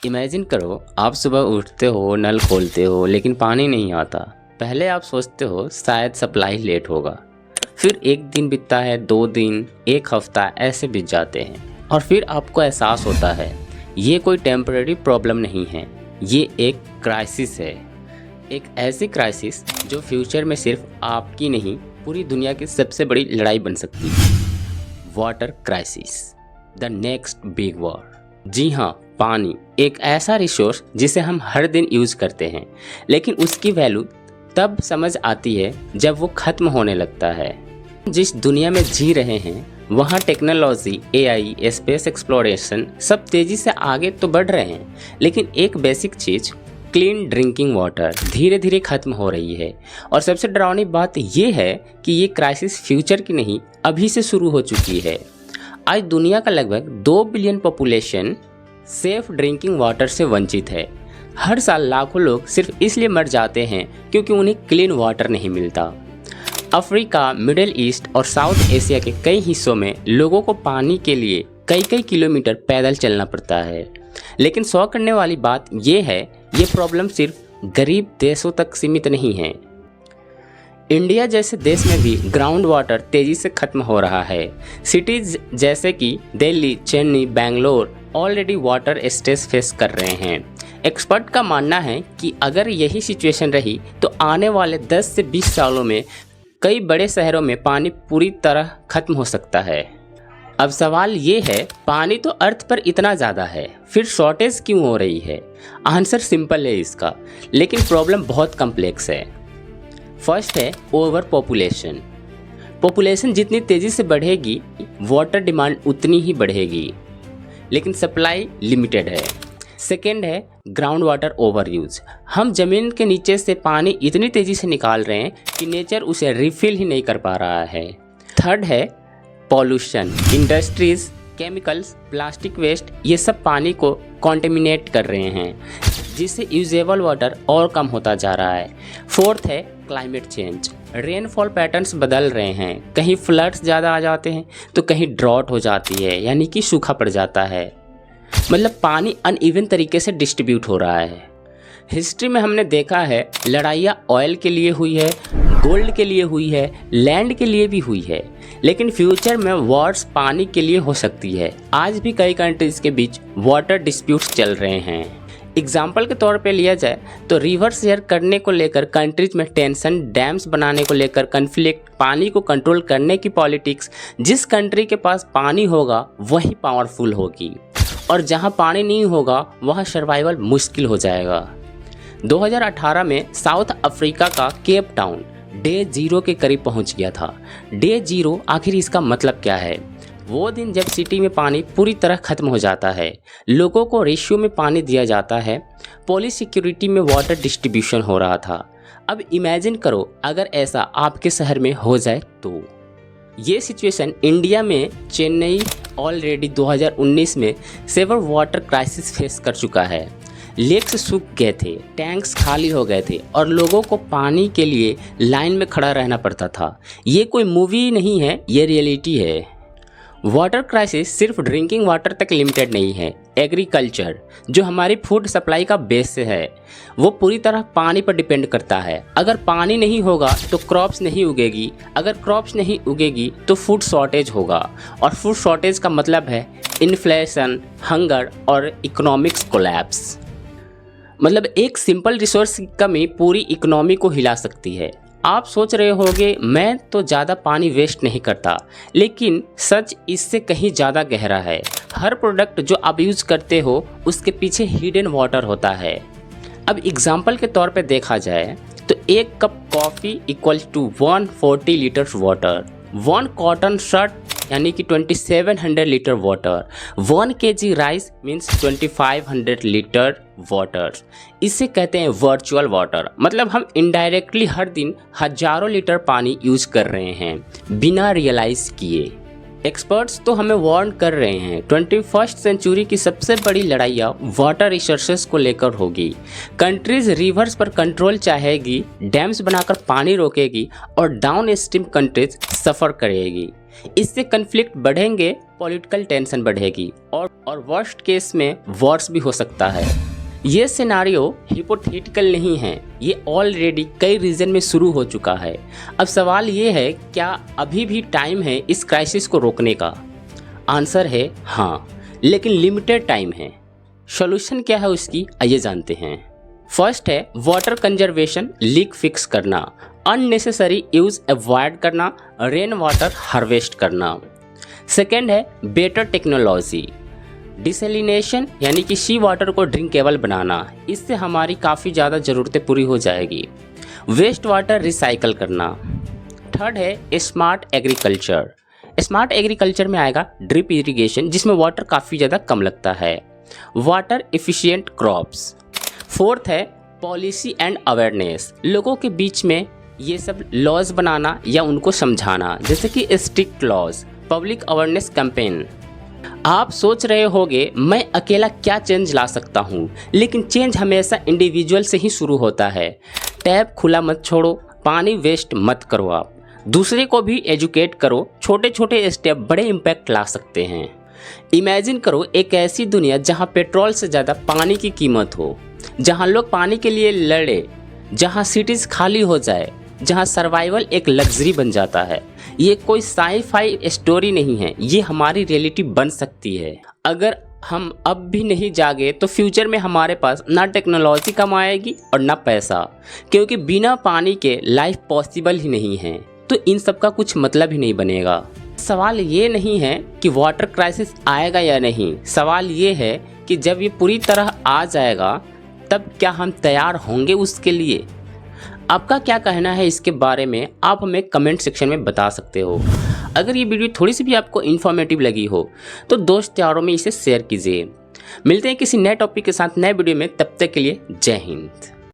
Imagine करो, आप सुबह उठते हो, नल खोलते हो लेकिन पानी नहीं आता। पहले आप सोचते हो शायद सप्लाई लेट होगा। फिर एक दिन बीतता है, 2 दिन, एक हफ्ता ऐसे बीत जाते हैं और फिर आपको एहसास होता है ये कोई टेम्परेरी प्रॉब्लम नहीं है, ये एक क्राइसिस है। एक ऐसी क्राइसिस जो फ्यूचर में सिर्फ आपकी नहीं पूरी दुनिया की सबसे बड़ी लड़ाई बन सकती है। Water crisis, the next big war. जी हाँ, पानी एक ऐसा रिसोर्स जिसे हम हर दिन यूज़ करते हैं, लेकिन उसकी वैल्यू तब समझ आती है जब वो ख़त्म होने लगता है। जिस दुनिया में जी रहे हैं वहाँ टेक्नोलॉजी, एआई, स्पेस एक्सप्लोरेशन सब तेज़ी से आगे तो बढ़ रहे हैं, लेकिन एक बेसिक चीज़ क्लीन ड्रिंकिंग वाटर धीरे धीरे ख़त्म हो रही है। और सबसे डरावनी बात ये है कि ये क्राइसिस फ्यूचर की नहीं, अभी से शुरू हो चुकी है। आज दुनिया का लगभग 2 billion population safe drinking water से वंचित है। हर साल लाखों लोग सिर्फ इसलिए मर जाते हैं क्योंकि उन्हें क्लीन वाटर नहीं मिलता। अफ्रीका, मिडिल ईस्ट और साउथ एशिया के कई हिस्सों में लोगों को पानी के लिए कई कई किलोमीटर पैदल चलना पड़ता है। लेकिन शौक करने वाली बात यह है, ये प्रॉब्लम सिर्फ गरीब देशों तक सीमित नहीं है। इंडिया जैसे देश में भी ग्राउंड वाटर तेज़ी से ख़त्म हो रहा है। सिटीज़ जैसे कि Delhi, Chennai, Bangalore already water stress face कर रहे हैं। एक्सपर्ट का मानना है कि अगर यही सिचुएशन रही तो आने वाले 10 से 20 सालों में कई बड़े शहरों में पानी पूरी तरह ख़त्म हो सकता है। अब सवाल ये है, पानी तो अर्थ पर इतना ज़्यादा है, फिर शॉर्टेज क्यों हो रही है? आंसर सिंपल है इसका, लेकिन प्रॉब्लम बहुत कम्प्लेक्स है। फर्स्ट है ओवर पॉपुलेशन। पॉपुलेशन जितनी तेज़ी से बढ़ेगी वाटर डिमांड उतनी ही बढ़ेगी, लेकिन सप्लाई लिमिटेड है। सेकेंड है ग्राउंड वाटर ओवर यूज। हम ज़मीन के नीचे से पानी इतनी तेज़ी से निकाल रहे हैं कि नेचर उसे रिफिल ही नहीं कर पा रहा है। थर्ड है pollution. Industries, chemicals, plastic waste ये सब पानी को कॉन्टेमिनेट कर रहे हैं, जिससे यूजेबल वाटर और कम होता जा रहा है। फोर्थ है क्लाइमेट चेंज। रेनफॉल पैटर्न्स बदल रहे हैं, कहीं फ्लड्स ज़्यादा आ जाते हैं तो कहीं ड्रॉट हो जाती है, यानी कि सूखा पड़ जाता है। मतलब पानी अनइवन तरीके से डिस्ट्रीब्यूट हो रहा है। हिस्ट्री में हमने देखा है लड़ाइयाँ ऑयल के लिए हुई है, गोल्ड के लिए हुई है, लैंड के लिए भी हुई है, लेकिन फ्यूचर में वॉर्स पानी के लिए हो सकती है। आज भी कई कंट्रीज़ के बीच वाटर डिस्प्यूट्स चल रहे हैं। एग्जाम्पल के तौर पे लिया जाए तो रिवर शेयर करने को लेकर कंट्रीज में टेंशन, डैम्स बनाने को लेकर कन्फ्लिक्ट, पानी को कंट्रोल करने की पॉलिटिक्स। जिस कंट्री के पास पानी होगा वही पावरफुल होगी, और जहाँ पानी नहीं होगा वहाँ सर्वाइवल मुश्किल हो जाएगा। 2018 में साउथ अफ्रीका का केप टाउन डे 0 के करीब पहुँच गया था। डे 0 आखिर इसका मतलब क्या है? वो दिन जब सिटी में पानी पूरी तरह ख़त्म हो जाता है, लोगों को रेशियो में पानी दिया जाता है, पुलिस सिक्योरिटी में वाटर डिस्ट्रीब्यूशन हो रहा था। अब इमेजिन करो अगर ऐसा आपके शहर में हो जाए तो। ये सिचुएशन इंडिया में चेन्नई ऑलरेडी 2019 में सेवर वाटर क्राइसिस फेस कर चुका है। लेक्स सूख गए थे, टैंक्स खाली हो गए थे और लोगों को पानी के लिए लाइन में खड़ा रहना पड़ता था। ये कोई मूवी नहीं है, ये रियलिटी है। वाटर क्राइसिस सिर्फ ड्रिंकिंग वाटर तक लिमिटेड नहीं है। एग्रीकल्चर, जो हमारी फूड सप्लाई का बेस है, वो पूरी तरह पानी पर डिपेंड करता है। अगर पानी नहीं होगा तो क्रॉप्स नहीं उगेगी, अगर क्रॉप्स नहीं उगेगी तो फूड शॉर्टेज होगा, और फूड शॉर्टेज का मतलब है इन्फ्लेशन, हंगर और इकोनॉमिक्स कोलैप्स। मतलब एक सिंपल रिसोर्स की कमी पूरी इकोनॉमी को हिला सकती है। आप सोच रहे होंगे मैं तो ज़्यादा पानी वेस्ट नहीं करता, लेकिन सच इससे कहीं ज़्यादा गहरा है। हर प्रोडक्ट जो आप यूज़ करते हो उसके पीछे हिडन वाटर होता है। अब एग्जांपल के तौर पे देखा जाए तो एक cup coffee equal to 140 litres water, 1 cotton shirt यानी कि 2700 litre water, 1 kg rice means 2500 litre water. इसे कहते हैं वर्चुअल वाटर। मतलब हम इनडायरेक्टली हर दिन हजारों लीटर पानी यूज कर रहे हैं बिना रियलाइज किए। एक्सपर्ट्स तो हमें वार्न कर रहे हैं 21st सेंचुरी की सबसे बड़ी लड़ाइयाँ वाटर रिसोर्सेज को लेकर होगी। कंट्रीज रिवर्स पर कंट्रोल चाहेगी, डैम्स बनाकर पानी रोकेगी और डाउन स्ट्रीम कंट्रीज सफ़र करेगी। इससे कन्फ्लिक्ट बढ़ेंगे, पॉलिटिकल टेंशन बढ़ेगी और वर्स्ट केस में वॉर्स भी हो सकता है। ये सिनारियो हिपोथेटिकल नहीं है, ये ऑलरेडी कई रीजन में शुरू हो चुका है। अब सवाल ये है, क्या अभी भी टाइम है इस क्राइसिस को रोकने का? आंसर है हाँ, लेकिन लिमिटेड टाइम है। सॉल्यूशन क्या है उसकी, आइए जानते हैं। फर्स्ट है वाटर कंजर्वेशन, लीक फिक्स करना, अननेसेसरी यूज अवॉइड करना, रेन वाटर हार्वेस्ट करना। सेकेंड है बेटर टेक्नोलॉजी, डिसैलिनेशन यानी कि सी वाटर को ड्रिंकेबल बनाना, इससे हमारी काफ़ी ज़्यादा ज़रूरतें पूरी हो जाएगी। वेस्ट वाटर रिसाइकल करना। थर्ड है स्मार्ट एग्रीकल्चर। स्मार्ट एग्रीकल्चर में आएगा ड्रिप इरिगेशन, जिसमें वाटर काफ़ी ज़्यादा कम लगता है, वाटर एफिशिएंट क्रॉप्स। फोर्थ है पॉलिसी एंड अवेयरनेस, लोगों के बीच में ये सब लॉज बनाना या उनको समझाना, जैसे कि strict laws, public awareness campaign. आप सोच रहे होंगे मैं अकेला क्या चेंज ला सकता हूँ, लेकिन चेंज हमेशा इंडिविजुअल से ही शुरू होता है। टैप खुला मत छोड़ो, पानी वेस्ट मत करो, आप दूसरे को भी एजुकेट करो। छोटे छोटे स्टेप बड़े इम्पैक्ट ला सकते हैं। इमेजिन करो एक ऐसी दुनिया जहाँ पेट्रोल से ज़्यादा पानी की कीमत हो, जहाँ लोग पानी के लिए लड़े, जहाँ सिटीज़ खाली हो जाए, जहाँ सर्वाइवल एक लग्जरी बन जाता है। ये कोई साई-फाई स्टोरी नहीं है, ये हमारी रियलिटी बन सकती है। अगर हम अब भी नहीं जागे तो फ्यूचर में हमारे पास ना टेक्नोलॉजी कम आएगी और ना पैसा, क्योंकि बिना पानी के लाइफ पॉसिबल ही नहीं है। तो इन सब का कुछ मतलब ही नहीं बनेगा। सवाल ये नहीं है कि वाटर क्राइसिस आएगा या नहीं, सवाल ये है कि जब ये पूरी तरह आ जाएगा तब क्या हम तैयार होंगे उसके लिए। आपका क्या कहना है इसके बारे में, आप हमें कमेंट सेक्शन में बता सकते हो। अगर ये वीडियो थोड़ी सी भी आपको इन्फॉर्मेटिव लगी हो तो दोस्त यारों में इसे शेयर कीजिए। मिलते हैं किसी नए टॉपिक के साथ नए वीडियो में, तब तक के लिए जय हिंद।